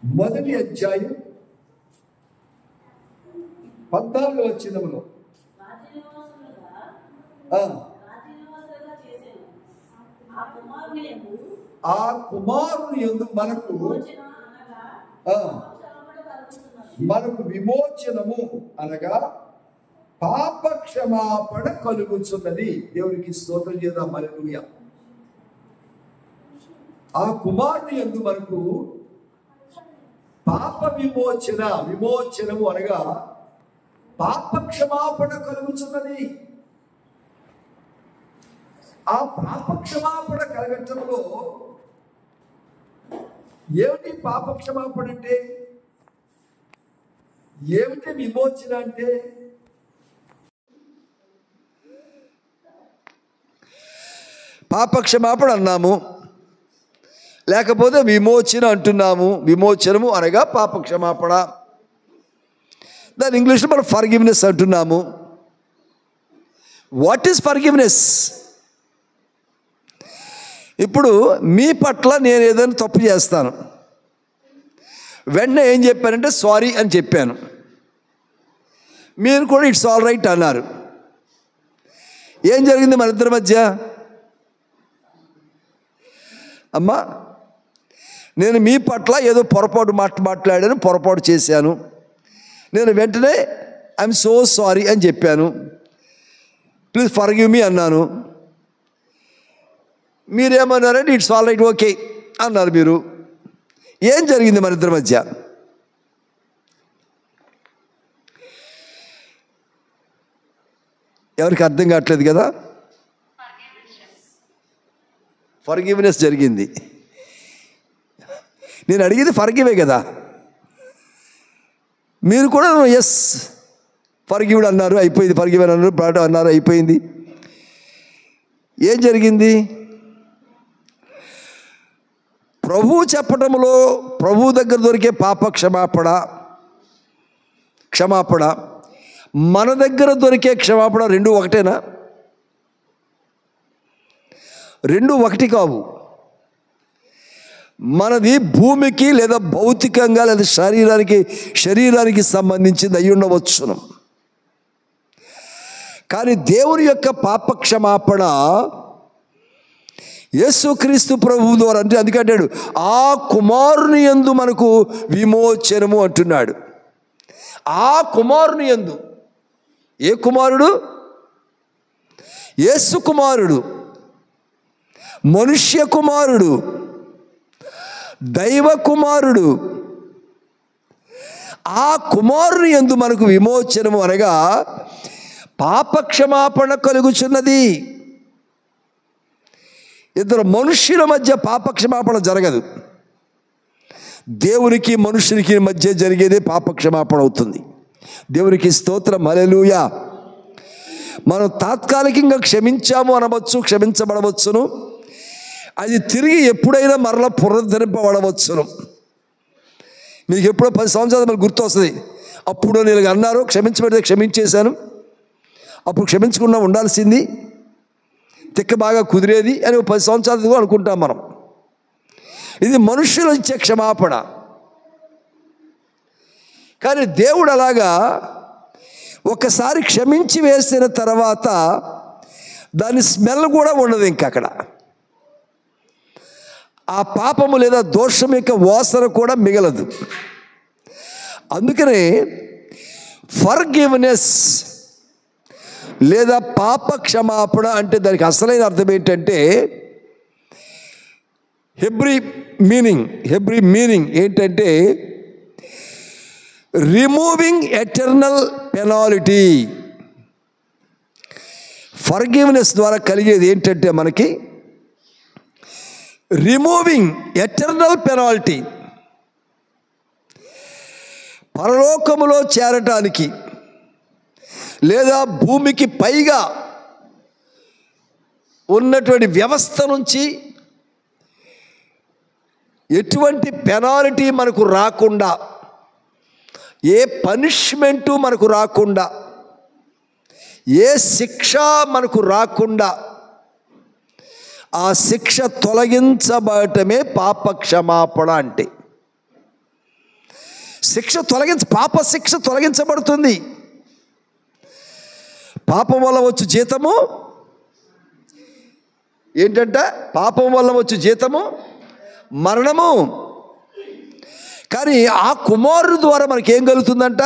మొదటి అధ్యాయం 14వ వచనంలో ఆ కుమారుని యందు మనకు విమోచనము అనగా పాప క్షమాపణ కలుగుతున్నది. దేవునికి స్తోత్రం చేద్దాం. హల్లెలూయా. ఆ కుమారుని యందు మనకు పాప విమోచనము అనగా పాప క్షమాపణ కలుగుతున్నది. ఆ పాప క్షమాపణ కలగటంలో ఏమిటి పాప క్షమాపణ అంటే? ఏమిటి విమోచన అంటే? పాప క్షమాపణ అన్నాము, లేకపోతే విమోచన అంటున్నాము. విమోచనము అనగా పాప క్షమాపణ. దాని ఇంగ్లీష్లో మనం ఫర్గివ్నెస్ అంటున్నాము. What is forgiveness? ఇప్పుడు మీ పట్ల నేను ఏదైనా తప్పు చేస్తాను, వెంటనే ఏం చెప్పానంటే సారీ అని చెప్పాను. మీరు కూడా ఇట్స్ ఆల్ రైట్ అన్నారు. ఏం జరిగింది మన ఇద్దరి మధ్య? అమ్మా, నేను మీ పట్ల ఏదో పొరపాటు మాట్లాడాను, పొరపాటు చేశాను. నేను వెంటనే ఐఎమ్ సో సారీ అని చెప్పాను. ప్లీజ్ ఫర్గివ్ మీ అన్నాను. మీరేమన్నారంటే ఇట్స్ ఆల్ రైట్, ఓకే అన్నారు మీరు. ఏం జరిగింది మన ఇద్దరి మధ్య? ఎవరికి అర్థం కావట్లేదు కదా? ఫర్గివ్నెస్ జరిగింది. నేను అడిగేది ఫర్గివే కదా. మీరు కూడా ఎస్ ఫర్గివ్డ్ అన్నారు, అయిపోయింది. ఫర్గివ్ అన్నారు, బ్రాడ్ అన్నారు, అయిపోయింది. ఏం జరిగింది? ప్రభు చెప్పటంలో ప్రభు దగ్గర దొరికే పాప క్షమాపణ మన దగ్గర దొరికే క్షమాపణ రెండు ఒకటేనా? రెండు ఒకటి కావు. మనది భూమికి లేదా భౌతికంగా లేదా శరీరానికి సంబంధించింది అయి ఉండవచ్చును. కానీ దేవుని యొక్క పాప క్షమాపణ యేసుక్రీస్తు ప్రభువు ద్వారా, అంటే అందుకంటాడు ఆ కుమారుని యందు మనకు విమోచనము అంటున్నాడు. ఆ కుమారుని యందు. ఏ కుమారుడు? యేసు కుమారుడు, మనుష్య కుమారుడు, దైవ కుమారుడు. ఆ కుమారుని యందు మనకు విమోచనము అనగా పాప క్షమాపణ కలుగుచున్నది. ఇద్దరు మనుష్యుల మధ్య పాప క్షమాపణ జరగదు. దేవునికి మనుషునికి మధ్య జరిగేదే పాప క్షమాపణ అవుతుంది. దేవునికి స్తోత్రం, హల్లెలూయా. మనం తాత్కాలికంగా క్షమించాము అనవచ్చు, క్షమించబడవచ్చును. అది తిరిగి ఎప్పుడైనా మరలా పునరుద్ధరింపబడవచ్చును. మీకు ఎప్పుడో 10 సంవత్సరాలు మనకు గుర్తు వస్తుంది. అప్పుడు నేను అన్నారు, క్షమించబడితే క్షమించేశాను, అప్పుడు క్షమించకుండా ఉండాల్సింది, తిక్క బాగా కుదిరేది అని 10 సంవత్సరాలు అనుకుంటాం మనం. ఇది మనుషులు ఇచ్చే క్షమాపణ. కానీ దేవుడు అలాగా ఒకసారి క్షమించి వేసిన తర్వాత దాని స్మెల్ కూడా ఉండదు ఇంకా అక్కడ. ఆ పాపము లేదా దోషం యొక్క వాసన కూడా మిగలదు. అందుకనే ఫర్గివ్నెస్ లేదా పాప క్షమాపణ అంటే దానికి అసలైన అర్థం ఏంటంటే హెబ్రీ మీనింగ్ ఏంటంటే రిమూవింగ్ ఎటర్నల్ పెనాల్టీ. ఫర్గివ్నెస్ ద్వారా కలిగేది ఏంటంటే మనకి రిమూవింగ్ ఎటర్నల్ పెనాల్టీ. పరలోకములో చేరటానికి లేదా భూమికి పైగా ఉన్నటువంటి వ్యవస్థ నుంచి ఎటువంటి పెనాల్టీ మనకు రాకుండా, ఏ పనిష్మెంటు మనకు రాకుండా, ఏ శిక్ష మనకు రాకుండా ఆ శిక్ష తొలగించబడటమే పాప క్షమాపణ అంటే. పాప శిక్ష తొలగించబడుతుంది. పాపం వల్ల వచ్చు జీతము ఏంటంట? పాపం వల్ల వచ్చు జీతము మరణము. కానీ ఆ కుమారుడు ద్వారా మనకేం కలుగుతుందంట?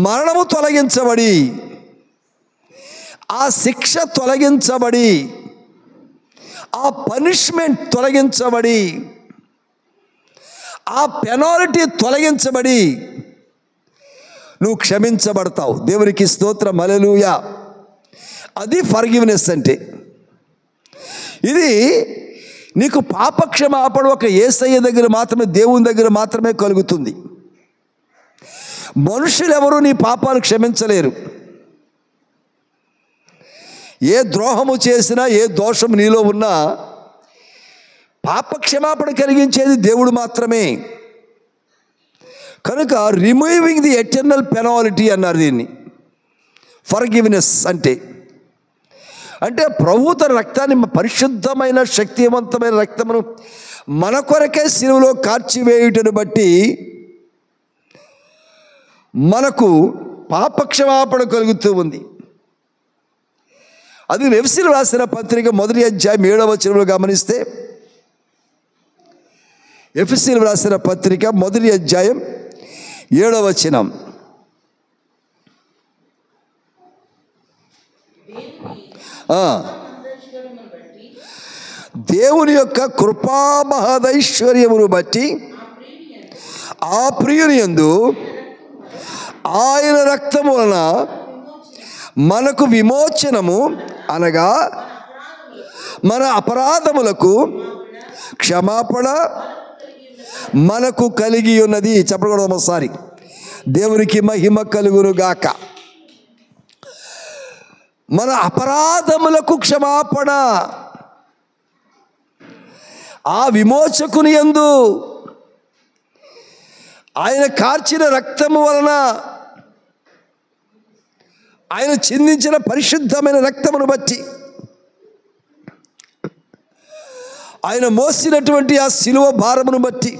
మరణము తొలగించబడి, ఆ శిక్ష తొలగించబడి, ఆ పనిష్మెంట్ తొలగించబడి, ఆ పెనాల్టీ తొలగించబడి నువ్వు క్షమించబడతావు. దేవునికి స్తోత్రం, హల్లెలూయా. అది ఫర్గివ్నెస్ అంటే. ఇది నీకు పాపక్షమాపణ ఒక యేసయ్య దగ్గర మాత్రమే, దేవుని దగ్గర మాత్రమే కలుగుతుంది. మనుషులు ఎవరు నీ పాపాలు క్షమించలేరు. ఏ ద్రోహము చేసినా, ఏ దోషం నీలో ఉన్నా పాపక్షమాపణ కలిగించేది దేవుడు మాత్రమే. కనుక రిమూవింగ్ ది ఎటర్నల్ పెనాలిటీ అన్నారు దీన్ని. ఫర్గివ్నెస్ అంటే ప్రభు తన రక్తాన్ని, పరిశుద్ధమైన శక్తివంతమైన రక్తమును మన కొరకే సిలువలో కార్చివేయుటను బట్టి మనకు పాపక్షమాపణ కలుగుతూ ఉంది. అది ఎఫెసీయులకు రాసిన పత్రిక 1వ అధ్యాయం 7వ వచనంలో గమనిస్తే, ఎఫెసీయులకు రాసిన పత్రిక 1వ అధ్యాయం 7వ వచనం, దేవుని యొక్క కృపా మహదైశ్వర్యమును బట్టి ఆ ప్రియుని యందు ఆయన రక్తము వలన మనకు విమోచనము, అనగా మన అపరాధములకు క్షమాపణ మనకు కలిగి ఉన్నది. చెప్పకూడదు ఒకసారి. దేవునికి మహిమ కలుగును గాక. మన అపరాధములకు క్షమాపణ ఆ విమోచకుని యందు, ఆయన కార్చిన రక్తము వలన, ఆయన చిందించిన పరిశుద్ధమైన రక్తమును బట్టి, ఆయన మోసినటువంటి ఆ శిలువ భారమును బట్టి,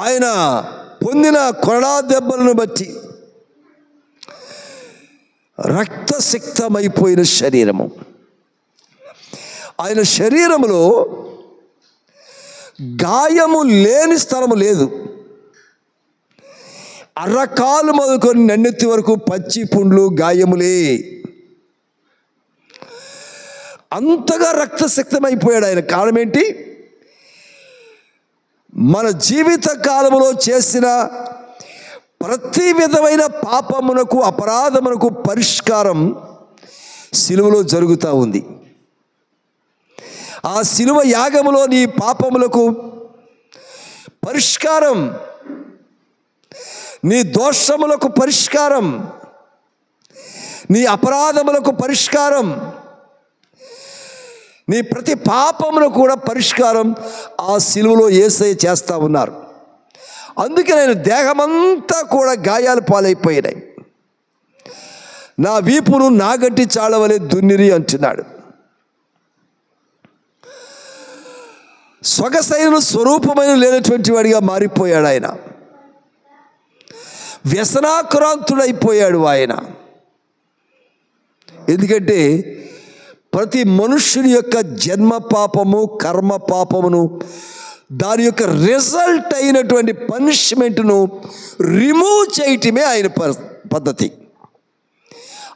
ఆయన పొందిన కొరడా దెబ్బలను బట్టి, రక్తసిక్తమైపోయిన శరీరము, ఆయన శరీరములో గాయము లేని స్థలము లేదు. అర్రకాలు మొదలుకొని నన్నెత్తి వరకు పచ్చి పుండ్లు గాయములే. అంతగా రక్తసిక్తమైపోయాడు ఆయన. కారణం ఏంటి? మన జీవిత కాలములో చేసిన ప్రతి విధమైన పాపమునకు, అపరాధమునకు పరిష్కారం సిలువలో జరుగుతూ ఉంది. ఆ సిలువ యాగములో నీ పాపములకు పరిష్కారం, నీ దోషములకు పరిష్కారం, నీ అపరాధములకు పరిష్కారం, నీ ప్రతి పాపములకు కూడా పరిష్కారం ఆ సిలువలో యేసయ్య చేస్తూ ఉన్నారు. అందుకే నేను దేహమంతా కూడా గాయాలు పాలైపోయినాయి, నా వీపును నాగట్టి చాళవలే దున్నిరి అంటున్నాడు. సొగసైన స్వరూపమైన లేనటువంటి వాడిగా మారిపోయాడు ఆయన. వ్యసనాక్రాంతుడైపోయాడు ఆయన. ఎందుకంటే ప్రతి మనుష్యుని యొక్క జన్మ పాపము, కర్మ పాపమును, దాని యొక్క రిజల్ట్ అయినటువంటి పనిష్మెంట్ను రిమూవ్ చేయటమే ఆయన పద్ధతి.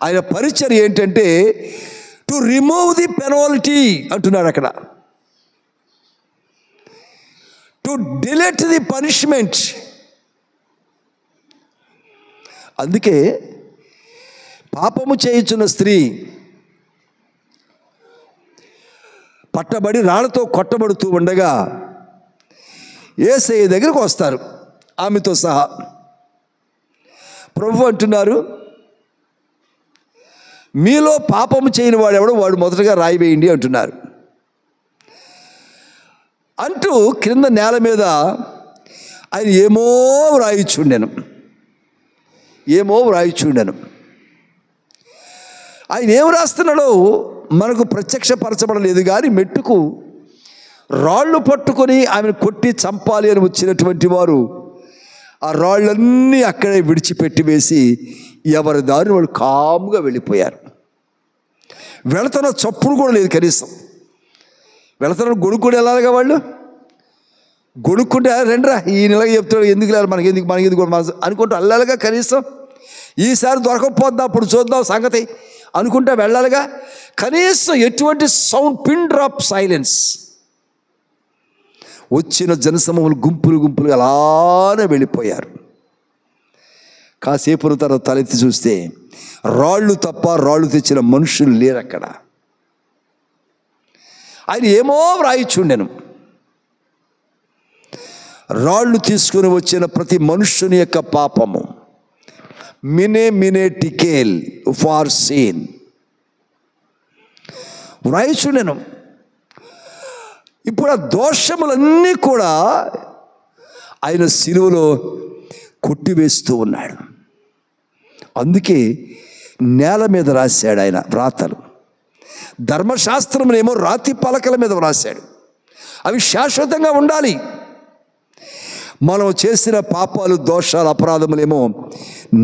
ఆయన పరిచర్య ఏంటంటే టు రిమూవ్ ది పెనాల్టీ అంటున్నాడు అక్కడ. To delete the punishment. అందుకే పాపము చేయుచున్న స్త్రీ పట్టబడి రాళ్లతో కొట్టబడుతూ ఉండగా యేసయ్య దగ్గరకు వస్తారు ఆమెతో సహా. ప్రభు అంటున్నారు, మీలో పాపము చేయని వాడెవడో వాడు మొదటగా రాయి వేయండి అంటున్నారు. అంటూ క్రింద నేల మీద ఆయన ఏమో వ్రాయిచుండెను. ఆయన ఏం రాస్తున్నాడో మనకు ప్రత్యక్షపరచబడలేదు. కానీ మెట్టుకు రాళ్ళు పట్టుకొని ఆమెను కొట్టి చంపాలి అని వచ్చినటువంటి వారు ఆ రాళ్ళన్నీ అక్కడే విడిచిపెట్టి వేసి ఎవరి దారిని వాళ్ళు కాముగా వెళ్ళిపోయారు. వెళుతున్న చప్పుడు కూడా లేదు కనీసం. వెళుతున్న గొడుక్కుంటే వెళ్ళాలిగా వాళ్ళు. గొడుక్కుంటే రెండ్రా ఈ నెలగా చెప్తాడు, ఎందుకు లేదు మనకెందుకు కూడా అనుకుంటూ వెళ్ళాలిగా కనీసం. ఈసారి దొరకకపోద్దాం అప్పుడు చూద్దాం సంగతి అనుకుంటా వెళ్ళాలిగా. కనీసం ఎటువంటి సౌండ్, పిన్ డ్రాప్ సైలెన్స్. వచ్చిన జనసమూహాలు గుంపులు అలానే వెళ్ళిపోయారు. కాసేపు తర్వాత తలెత్తి చూస్తే రాళ్ళు తప్ప రాళ్ళు తెచ్చిన మనుషులు లేరు అక్కడ. ఆయన ఏమో వ్రాయిచుండెను. రాళ్ళు తీసుకుని వచ్చిన ప్రతి మనుష్యుని యొక్క పాపము మినే టికేల్ ఫార్ సీన్ వ్రాయిచుండెను. ఇప్పుడు ఆ దోషములన్నీ కూడా ఆయన శిలువలో కొట్టివేస్తూ ఉన్నాడు. అందుకే నేల మీద రాశాడు ఆయన వ్రాతలు. ధర్మశాస్త్రమునేమో రాతి పలకల మీద వ్రాశాడు. అవి శాశ్వతంగా ఉండాలి. మనం చేసిన పాపాలు, దోషాలు, అపరాధములేమో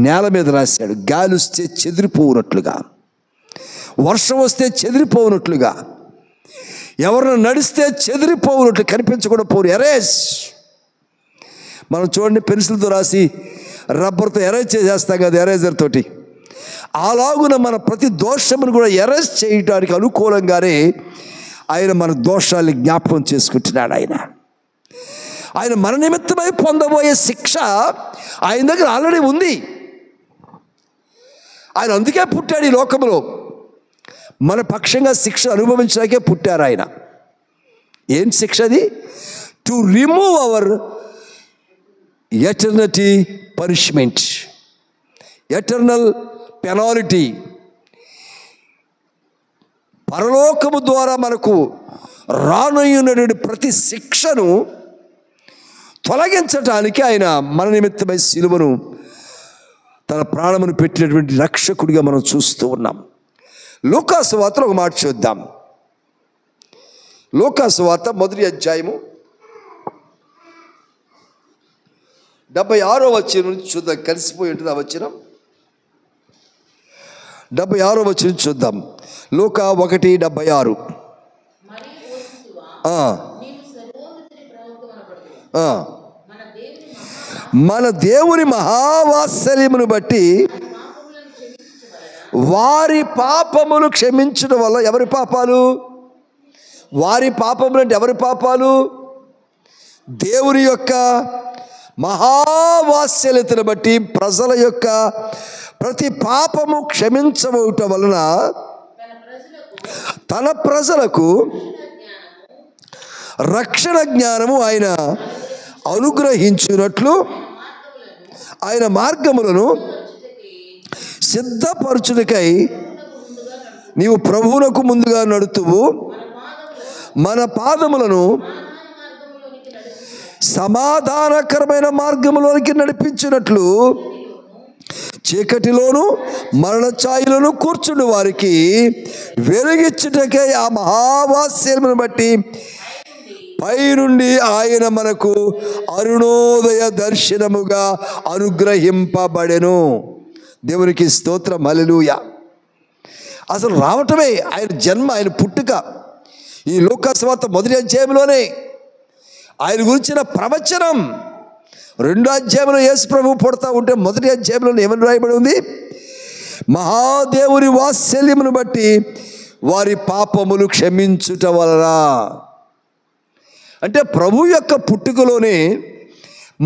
నేల మీద రాశాడు. గాలి వస్తే చెదిరిపోవునట్లుగా, వర్షం వస్తే చెదిరిపోవునట్లుగా, ఎవరిని నడిస్తే చెదిరిపోవునట్లు, కనిపించకుండా పోరు. ఎరేజ్ మనం చూడండి, పెన్సిల్తో రాసి రబ్బర్తో ఎరేజ్ చేసేస్తాం కదా, ఎరేజర్ తోటి. అలాగున మన ప్రతి దోషమును కూడా ఎరేజ్ చేయడానికి అనుకూలంగానే ఆయన మన దోషాన్ని జ్ఞాపకం చేసుకుంటున్నాడు. ఆయన మన నిమిత్తమై పొందబోయే శిక్ష ఆయన దగ్గర ఆల్రెడీ ఉంది. ఆయన అందుకే పుట్టాడు ఈ లోకంలో. మన పక్షంగా శిక్ష అనుభవించడానికే పుట్టారు ఆయన. ఏం శిక్ష అది? To remove hour eternity punishment, eternal penalty. పరలోకము ద్వారా మనకు రానున్నటువంటి ప్రతి శిక్షను తొలగించటానికి ఆయన మన నిమిత్తమై శిలువను, తన ప్రాణమును పెట్టినటువంటి రక్షకుడిగా మనం చూస్తూ ఉన్నాం. లూకాసు వార్తలో ఒక మాట చూద్దాం. లూకాసు వార్త 1వ అధ్యాయము 76వ వచనం నుంచి చూద్దాం. కలిసిపోయి ఉంటుంది ఆ వచనం. 76వ వచనం చూద్దాం. లూకా 1:76. మన దేవుని మహావాత్సల్యమును బట్టి వారి పాపములు క్షమించడం వల్ల. ఎవరి పాపాలు? వారి పాపములు అంటే ఎవరి పాపాలు? దేవుని యొక్క మహావాత్సల్యతను బట్టి ప్రజల యొక్క ప్రతి పాపము క్షమించబడటం వలన తన ప్రజలకు రక్షణ జ్ఞానము ఆయన అనుగ్రహించినట్లు ఆయన మార్గములను సిద్ధపరచుటకై నీవు ప్రభువునకు ముందుగా నడుతువు, మన పాదములను సమాధానకరమైన మార్గములోనికి నడిపించినట్లు చీకటిలోను మరణ ఛాయలోను కూర్చుండు వారికి వెలుగిచ్చుటకై ఆ మహావాస్యమును బట్టి పైనుండి ఆయన మనకు అరుణోదయ దర్శనముగా అనుగ్రహింపబడెను. దేవునికి స్తోత్రం, హల్లెలూయా. అసలు రావటమే ఆయన జన్మ, ఆయన పుట్టుక ఈ లూకాసు వార్త 1వ అధ్యాయంలోనే. ఆయన గురించిన ప్రవచనం 2వ అధ్యాయంలో యేసు ప్రభువు పుడతా ఉంటే 1వ అధ్యాయంలో ఏమని రాయబడి ఉంది? మహాదేవుని వాత్సల్యమును బట్టి వారి పాపములు క్షమించుట వలన. అంటే ప్రభు యొక్క పుట్టుకలోనే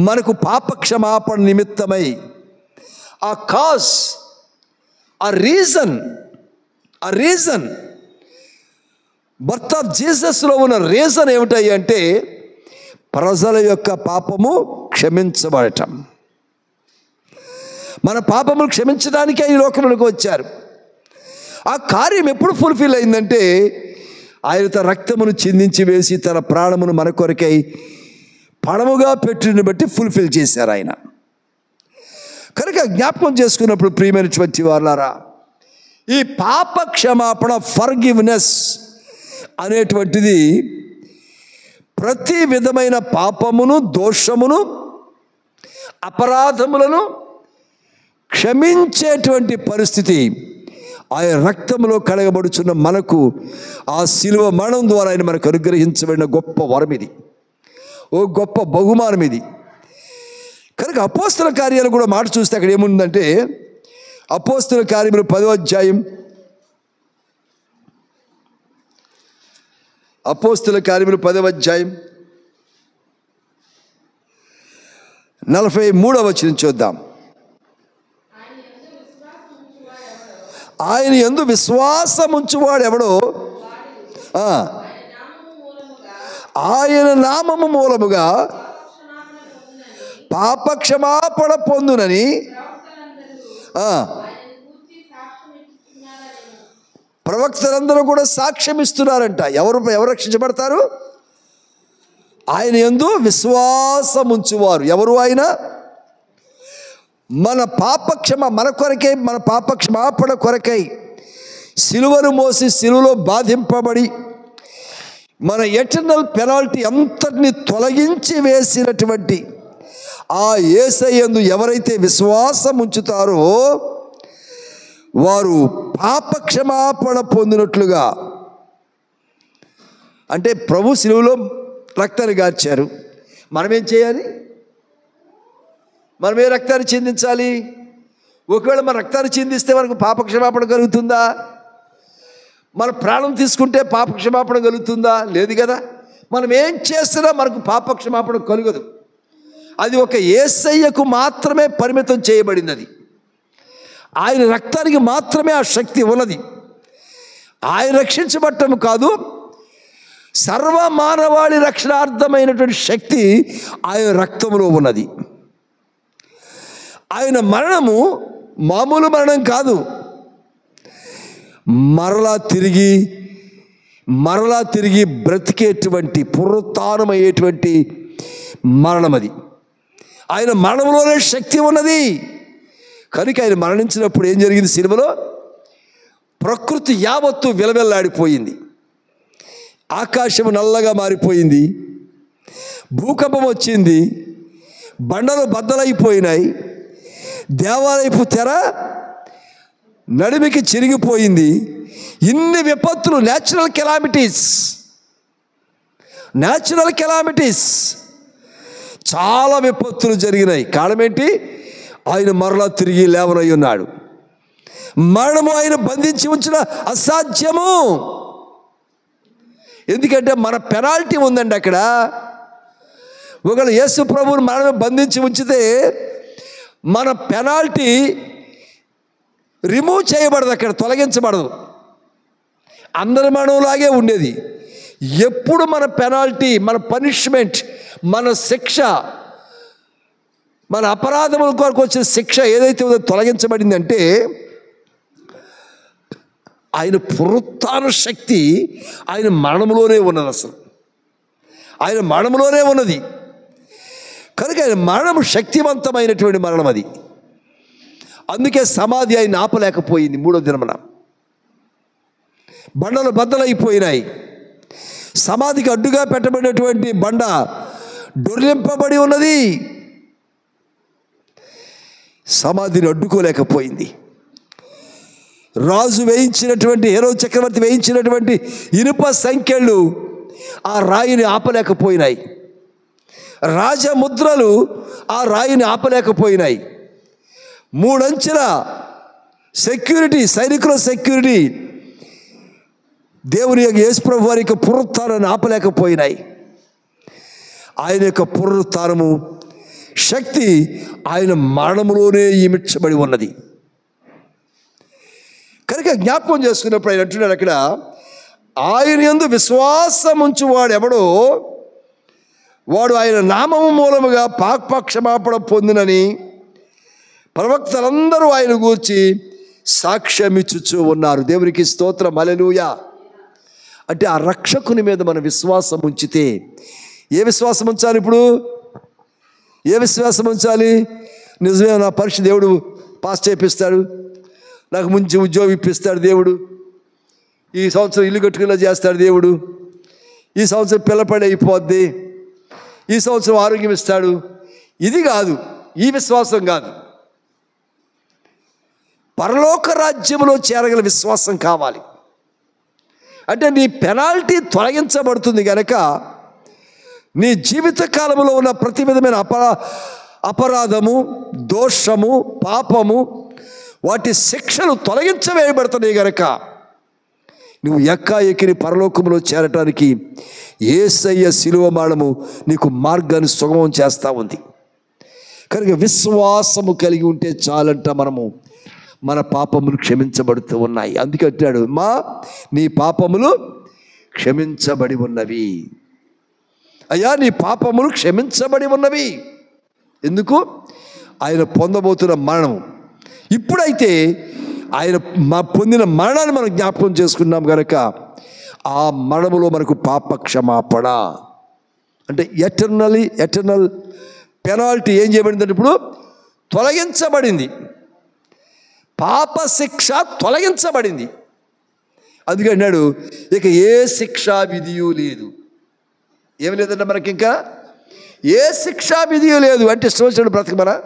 మనకు పాప క్షమాపణ నిమిత్తమై ఆ కాజ్, ఆ రీజన్ బర్త్ ఆఫ్ జీసస్లో ఉన్న రీజన్ ఏమిటాయి అంటే ప్రజల యొక్క పాపము క్షమించబడటం. మన పాపములు క్షమించడానికే ఈ లోకంలోకి వచ్చారు. ఆ కార్యం ఎప్పుడు ఫుల్ఫిల్ అయిందంటే ఆయన తన రక్తమును చిందించి వేసి తన ప్రాణమును మన కొరకై పణముగా పెట్టిన బట్టి ఫుల్ఫిల్ చేశారు ఆయన. కనుక జ్ఞాపకం చేసుకున్నప్పుడు ప్రియమైనటువంటి వారులారా, ఈ పాప క్షమాపణ, ఫర్గివ్నెస్ అనేటువంటిది ప్రతి విధమైన పాపమును, దోషమును, అపరాధములను క్షమించేటువంటి పరిస్థితి ఆయన రక్తంలో కడగబడుచున్న మనకు ఆ శిలువ మరణం ద్వారా ఆయన మనకు అనుగ్రహించబడిన గొప్ప వరం ఇది, ఓ గొప్ప బహుమానం ఇది. కనుక అపోస్తల కార్యాలు కూడా మాట చూస్తే అక్కడ ఏముందంటే, అపోస్తల కార్యములు 10వ అధ్యాయం, అపోస్తల కార్యములు 10వ అధ్యాయం 43వ వచనం చూద్దాం. ఆయన యందు విశ్వాసముంచువాడు ఎవడో ఆయన నామము మూలముగా పాపక్షమాపణ పొందునని ప్రవక్తలందరూ కూడా సాక్ష్యం ఇస్తున్నారంట. ఎవరు రక్షించబడతారు? ఆయన యందు విశ్వాసముంచువారు. ఎవరు ఆయన? మన కొరకై, మన పాపక్షమాపణ కొరకై సిలువను మోసి సిలువలో బాధింపబడి మన ఎటర్నల్ పెనాల్టీ అంతటిని తొలగించి వేసినటువంటి ఆ యేసయ్యందు ఎవరైతే విశ్వాసం ఉంచుతారో వారు పాపక్షమాపణ పొందినట్లుగా. అంటే ప్రభు సిలువలో రక్తాన్ని గార్చారు. మనమేం చేయాలి? మనం ఏ రక్తాన్ని చిందించాలి? ఒకవేళ మన రక్తాన్ని చిందిస్తే మనకు పాపక్షమాపణ కలుగుతుందా? మన ప్రాణం తీసుకుంటే పాపక్షమాపణ కలుగుతుందా? లేదు కదా. మనం ఏం చేస్తున్నా మనకు పాపక్షమాపణ కలుగదు. అది ఒక యేసయ్యకు మాత్రమే పరిమితం చేయబడింది. అది ఆయన రక్తానికి మాత్రమే ఆ శక్తి ఉన్నది. ఆయన రక్షించబడటం కాదు, సర్వ మానవాళి రక్షణార్థమైనటువంటి శక్తి ఆయన రక్తంలో ఉన్నది. ఆయన మరణము మామూలు మరణం కాదు, మరలా తిరిగి బ్రతికేటువంటి పునరుత్థానమయ్యేటువంటి మరణం అది. ఆయన మరణంలోనే శక్తి ఉన్నది. కనుక ఆయన మరణించినప్పుడు ఏం జరిగింది? సిలువలో ప్రకృతి యావత్తు విలవెల్లాడిపోయింది, ఆకాశం నల్లగా మారిపోయింది, భూకంపం వచ్చింది, బండలు బద్దలైపోయినాయి, దేవాలయపు తెర నడిమికి చిరిగిపోయింది. ఇన్ని విపత్తులు, న్యాచురల్ కెలామిటీస్, చాలా విపత్తులు జరిగినాయి. కారణం ఏంటి? ఆయన మరలా తిరిగి లేవనై ఉన్నాడు. మరణము ఆయన బంధించి ఉంచిన అసాధ్యము. ఎందుకంటే మన పెనాల్టీ ఉందండి అక్కడ. ఒకవేళ యేసు ప్రభువుని మనమే బంధించి ఉంచితే మన పెనాల్టీ రిమూవ్ చేయబడదు, అక్కడ తొలగించబడదు. అందరి మరణంలాగే ఉండేది. ఎప్పుడు మన పెనాల్టీ, మన పనిష్మెంట్, మన శిక్ష, మన అపరాధముల కొరకు వచ్చిన శిక్ష ఏదైతే ఉందో తొలగించబడిందంటే ఆయన పునరుత్థాన శక్తి ఆయన మరణంలోనే ఉన్నది. అసలు ఆయన మరణంలోనే ఉన్నది. కనుక ఆయన మరణం శక్తివంతమైనటువంటి మరణం అది. అందుకే సమాధి ఆయన ఆపలేకపోయింది. 3వ దినమున బండలు బద్దలైపోయినాయి. సమాధికి అడ్డుగా పెట్టబడినటువంటి బండ డొర్లింపబడి ఉన్నది. సమాధిని అడ్డుకోలేకపోయింది. రాజు వేయించినటువంటి, హేరోదు చక్రవర్తి వేయించినటువంటి ఇనుప సంఖ్యలు ఆ రాయిని ఆపలేకపోయినాయి. రాజముద్రలు ఆ రాయిని ఆపలేకపోయినాయి. 3 అంచెల సెక్యూరిటీ, సైనికుల సెక్యూరిటీ దేవుని యొక్క యేసుప్రభు వారి యొక్క పునరుత్థానాన్ని ఆపలేకపోయినాయి. ఆయన యొక్క పునరుత్థానము శక్తి ఆయన మరణములోనే ఇమిడ్చబడి ఉన్నది. కనుక జ్ఞాపకం చేసుకున్నప్పుడు ఆయన అంటున్నాడు అక్కడ, ఆయన యందు విశ్వాసం ఉంచువాడు ఎవడో వాడు ఆయన నామము మూలముగా పాపక్షమాపణ పొందునని ప్రవక్తలందరూ ఆయన గూర్చి సాక్ష్యమిచ్చుచూ ఉన్నారు. దేవునికి స్తోత్రం, హల్లెలూయా. అంటే ఆ రక్షకుని మీద మన విశ్వాసం ఉంచితే, ఏ విశ్వాసం ఉంచాలి? ఇప్పుడు ఏ విశ్వాసం ఉంచాలి? నిజమే, నా పరీక్ష దేవుడు పాస్ చేపిస్తాడు, నాకు మంచి ఉద్యోగం ఇప్పిస్తాడు దేవుడు, ఈ సంవత్సరం ఇల్లు కట్టుకునేలా చేస్తాడు దేవుడు, ఈ సంవత్సరం పిల్లపడి అయిపోద్ది, ఈ సంవత్సరం ఆరోగ్యం ఇస్తాడు. ఇది కాదు, ఈ విశ్వాసం కాదు. పరలోక రాజ్యంలో చేరగల విశ్వాసం కావాలి. అంటే నీ పెనాల్టీ తొలగించబడుతుంది కనుక నీ జీవిత కాలంలో ఉన్న ప్రతి విధమైన అపరాధము, దోషము, పాపము, వాటి శిక్షలు తొలగించవేయబడుతున్నాయి కనుక నువ్వు ఎక్కిరి పరలోకంలో చేరటానికి యేసయ్య శిలువ మరణము నీకు మార్గాన్ని సుగమం చేస్తూ ఉంది. కనుక విశ్వాసము కలిగి ఉంటే చాలంట మనము మన పాపములు క్షమించబడుతూ ఉన్నాయి. అందుకే అంటాడు, నీ పాపములు క్షమించబడి ఉన్నవి. అయ్యా, నీ పాపములు క్షమించబడి ఉన్నవి. ఎందుకు? ఆయన పొందబోతున్న మరణం. ఇప్పుడైతే ఆయన పొందిన మరణాన్ని మనం జ్ఞాపకం చేసుకున్నాం కనుక ఆ మరణములో మనకు పాప క్షమాపణ అంటే ఎటర్నల్ పెనాల్టీ ఏం చేయబడిందంటే ఇప్పుడు తొలగించబడింది. పాప శిక్ష తొలగించబడింది. అందుకే అన్నాడు, ఇక ఏ శిక్షా విధియు లేదు. ఏమి లేదంటే మనకి ఇంకా ఏ శిక్షా విధియు లేదు. అంటే ఇష్టం వచ్చినట్టు బ్రతకమనా?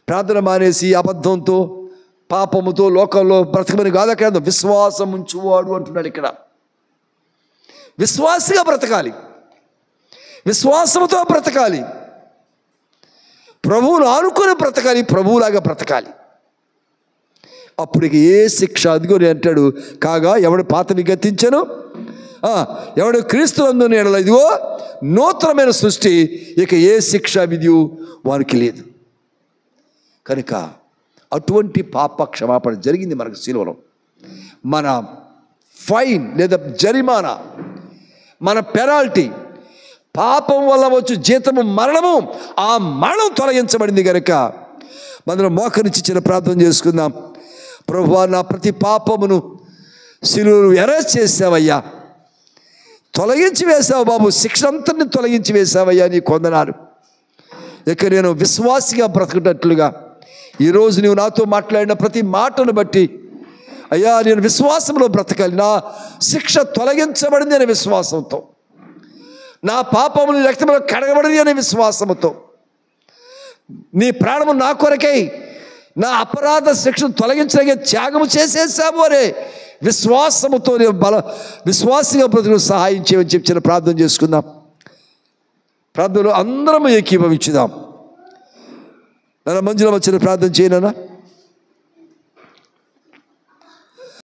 ప్రార్థన మానేసి అబద్ధంతో పాపముతో లోకంలో బ్రతకమని కాదు. అక్కడ విశ్వాసం ఉంచువాడు అంటున్నాడు. ఇక్కడ విశ్వాసిగా బ్రతకాలి, విశ్వాసంతో బ్రతకాలి, ప్రభువును ఆనుకొని బ్రతకాలి, ప్రభువులాగా బ్రతకాలి. అప్పుడు ఇక ఏ శిక్ష, అదిగో అంటాడు, కాగా ఎవడు పాతని గతించను, ఎవడు క్రీస్తునందు నేను ఇదిగో నూతనమైన సృష్టి, ఇక ఏ శిక్ష విధి వారికి లేదు. కనుక అటువంటి పాప క్షమాపణ జరిగింది మనకు శిలువలో. మన ఫైన్ లేదా జరిమానా, మన పెనాల్టీ, పాపం వల్ల వచ్చు జీతము మరణము, ఆ మరణం తొలగించబడింది కనుక మనం మోకరించి చిన్న ప్రార్థన చేసుకుందాం. ప్రభువా, నా ప్రతి పాపమును శిలువను ఎరేజ్ చేసావయ్యా, తొలగించి వేసావు బాబు, శిక్ష అంతని తొలగించి వేసావయ్యా, నీ కొందనాలు. ఇక నేను విశ్వాసిగా బ్రతకటట్లుగా ఈరోజు నువ్వు నాతో మాట్లాడిన ప్రతి మాటను బట్టి అయ్యా నేను విశ్వాసంలో బ్రతకాలి. నా శిక్ష తొలగించబడింది అనే విశ్వాసంతో, నా పాపములు రక్తంలో కడగబడింది అనే విశ్వాసంతో, నీ ప్రాణము నా కొరకై నా అపరాధ శిక్షను తొలగించడానికి త్యాగము చేసేసాము అనే విశ్వాసముతో విశ్వాసిగా బ్రతుకు సహాయం చేయమని చెప్పి ప్రార్థన చేసుకుందాం. ప్రార్థనలో అందరం ఏకీభవించుదాం. నన్ను మంజులో వచ్చిన ప్రార్థన చేయనా?